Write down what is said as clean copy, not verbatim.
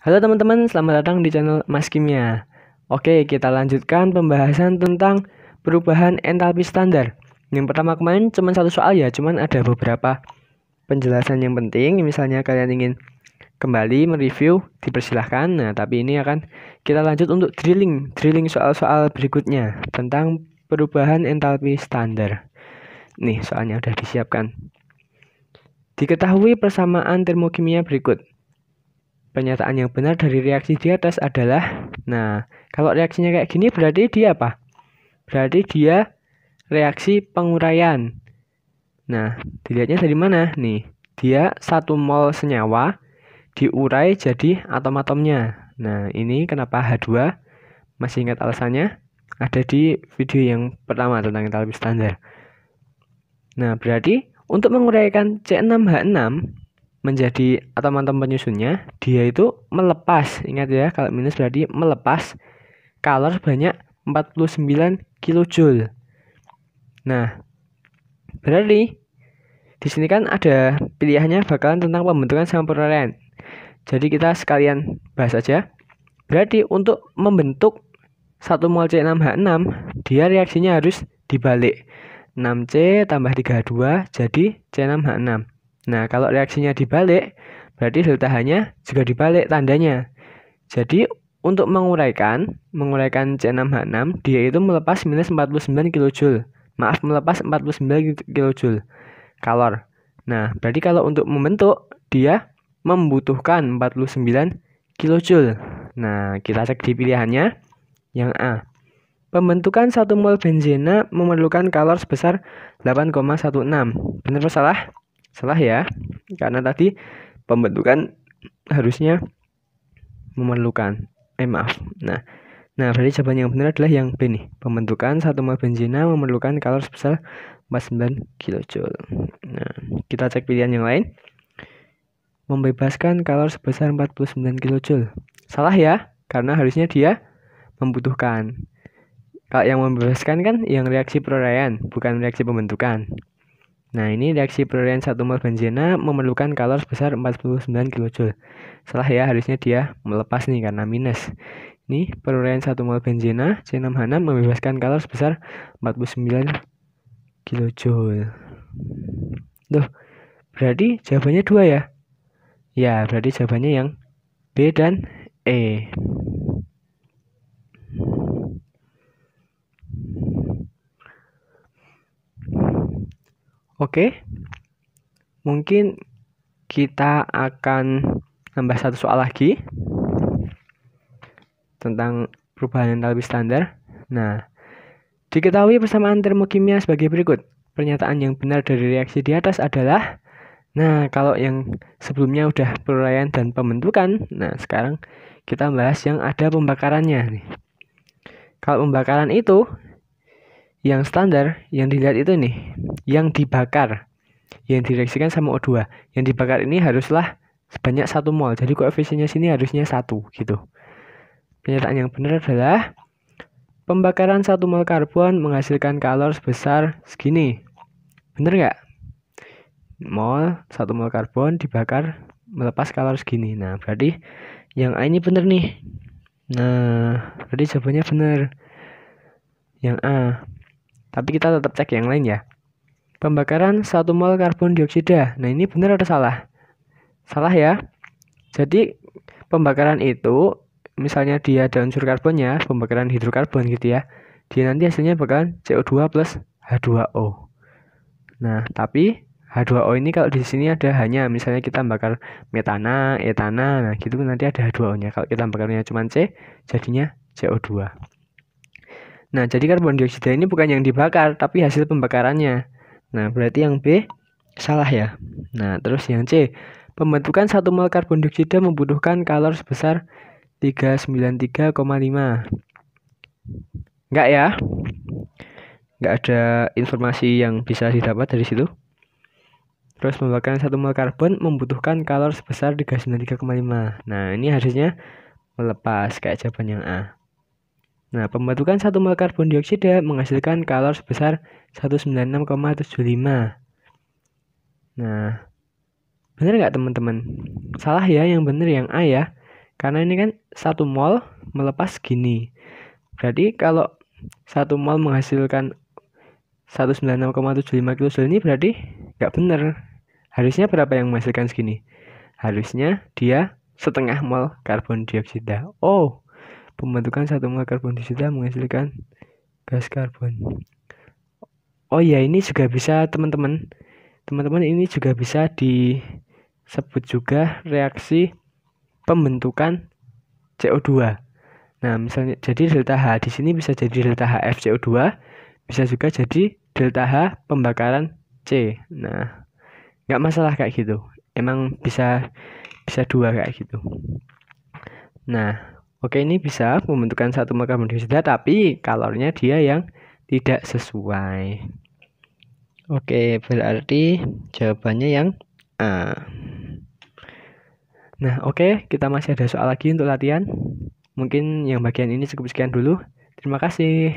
Halo teman-teman, selamat datang di channel Mas Kimia. Oke, kita lanjutkan pembahasan tentang perubahan entalpi standar. Yang pertama kemarin cuma satu soal ya, cuman ada beberapa penjelasan yang penting. Misalnya kalian ingin kembali mereview, dipersilahkan. Nah, tapi ini akan kita lanjut untuk drilling soal-soal berikutnya tentang perubahan entalpi standar. Nih, soalnya udah disiapkan. Diketahui persamaan termokimia berikut. Pernyataan yang benar dari reaksi di atas adalah, nah, kalau reaksinya kayak gini berarti dia apa? Berarti dia reaksi penguraian. Nah, dilihatnya dari mana? Nih, dia 1 mol senyawa diurai jadi atom-atomnya. Nah, ini kenapa H2? Masih ingat alasannya? Ada di video yang pertama tentang entalpi standar. Nah, berarti untuk menguraikan C6H6 menjadi atom-atom penyusunnya, dia itu melepas, ingat ya, kalau minus berarti melepas kalor sebanyak 49 kJ. Nah, berarti di sini kan ada pilihannya bakalan tentang pembentukan sama peruraian. Jadi kita sekalian bahas aja. Berarti untuk membentuk 1 mol C6H6, dia reaksinya harus dibalik. 6C tambah 3H2 jadi C6H6. Nah, kalau reaksinya dibalik, berarti delta H-nya juga dibalik tandanya. Jadi, untuk menguraikan C6H6, dia itu melepas minus 49 kJ. Maaf, melepas 49 kJ kalor. Nah, berarti kalau untuk membentuk, dia membutuhkan 49 kJ. Nah, kita cek di pilihannya. Yang A. Pembentukan 1 mol benzena memerlukan kalor sebesar 8,16. Benar atau salah? Salah ya, karena tadi pembentukan harusnya memerlukan. Maaf. Nah, berarti jawaban yang benar adalah yang B nih. Pembentukan 1 mol benzena memerlukan kalor sebesar 49 kJ. Nah, kita cek pilihan yang lain. Membebaskan kalor sebesar 49 kJ. Salah ya, karena harusnya dia membutuhkan. Kalau yang membebaskan kan yang reaksi peruraian, bukan reaksi pembentukan. Nah, ini reaksi peruraian 1 mol benzena memerlukan kalor sebesar 49 kJ. Salah ya, harusnya dia melepas nih karena minus. Ini peruraian 1 mol benzena C6H6 membebaskan kalor sebesar 49 kJ. Tuh, berarti jawabannya 2 ya? Ya, berarti jawabannya yang B dan E. Oke, mungkin kita akan nambah satu soal lagi tentang perubahan entalpi standar. Nah, diketahui persamaan termokimia sebagai berikut. Pernyataan yang benar dari reaksi di atas adalah, nah, kalau yang sebelumnya udah peruraian dan pembentukan, nah sekarang kita bahas yang ada pembakarannya nih. Kalau pembakaran itu, yang standar, yang dilihat itu nih, yang dibakar, yang direaksikan sama O2. Yang dibakar ini haruslah sebanyak 1 mol. Jadi koefisiennya sini harusnya 1 gitu. Pernyataan yang benar adalah pembakaran 1 mol karbon menghasilkan kalor sebesar segini. Bener nggak? 1 mol karbon dibakar melepas kalor segini. Nah, berarti yang A ini bener nih. Nah, berarti jawabannya bener. Yang A. Tapi kita tetap cek yang lain ya. Pembakaran 1 mol karbon dioksida. Nah, ini benar atau salah? Salah ya. Jadi, pembakaran itu, misalnya dia ada unsur karbonnya, pembakaran hidrokarbon gitu ya, dia nanti hasilnya bakalan CO2 plus H2O. Nah, tapi H2O ini kalau di sini ada hanya, misalnya kita bakar metana, etana, nah gitu nanti ada H2O-nya. Kalau kita bakarnya cuma C, jadinya CO2. Nah, jadi karbon dioksida ini bukan yang dibakar, tapi hasil pembakarannya. Nah, berarti yang B salah ya. Nah, terus yang C, pembentukan 1 mol karbon dioksida membutuhkan kalor sebesar 393,5. Enggak ya? Enggak ada informasi yang bisa didapat dari situ. Terus pembakaran 1 mol karbon membutuhkan kalor sebesar 393,5. Nah, ini harusnya melepas kayak jawaban yang A. Nah, pembentukan 1 mol karbon dioksida menghasilkan kalor sebesar 196,75. Nah, benar nggak teman-teman? Salah ya, yang benar yang A ya. Karena ini kan 1 mol melepas gini. Berarti kalau 1 mol menghasilkan 196,75 kilojul ini berarti nggak benar. Harusnya berapa yang menghasilkan segini? Harusnya dia setengah mol karbon dioksida. Oh, pembentukan 1 mol karbon dioksida menghasilkan gas karbon. Oh ya, ini juga bisa teman-teman. Teman-teman, ini juga bisa disebut juga reaksi pembentukan CO2. Nah, misalnya jadi delta H di sini bisa jadi delta HF CO2, bisa juga jadi delta H pembakaran C. Nah, nggak masalah kayak gitu. Emang bisa dua kayak gitu. Nah, oke, ini bisa pembentukan 1 mol karbon dioksida, tapi kalornya dia yang tidak sesuai. Oke, berarti jawabannya yang A. Nah, oke, kita masih ada soal lagi untuk latihan. Mungkin yang bagian ini cukup sekian dulu. Terima kasih.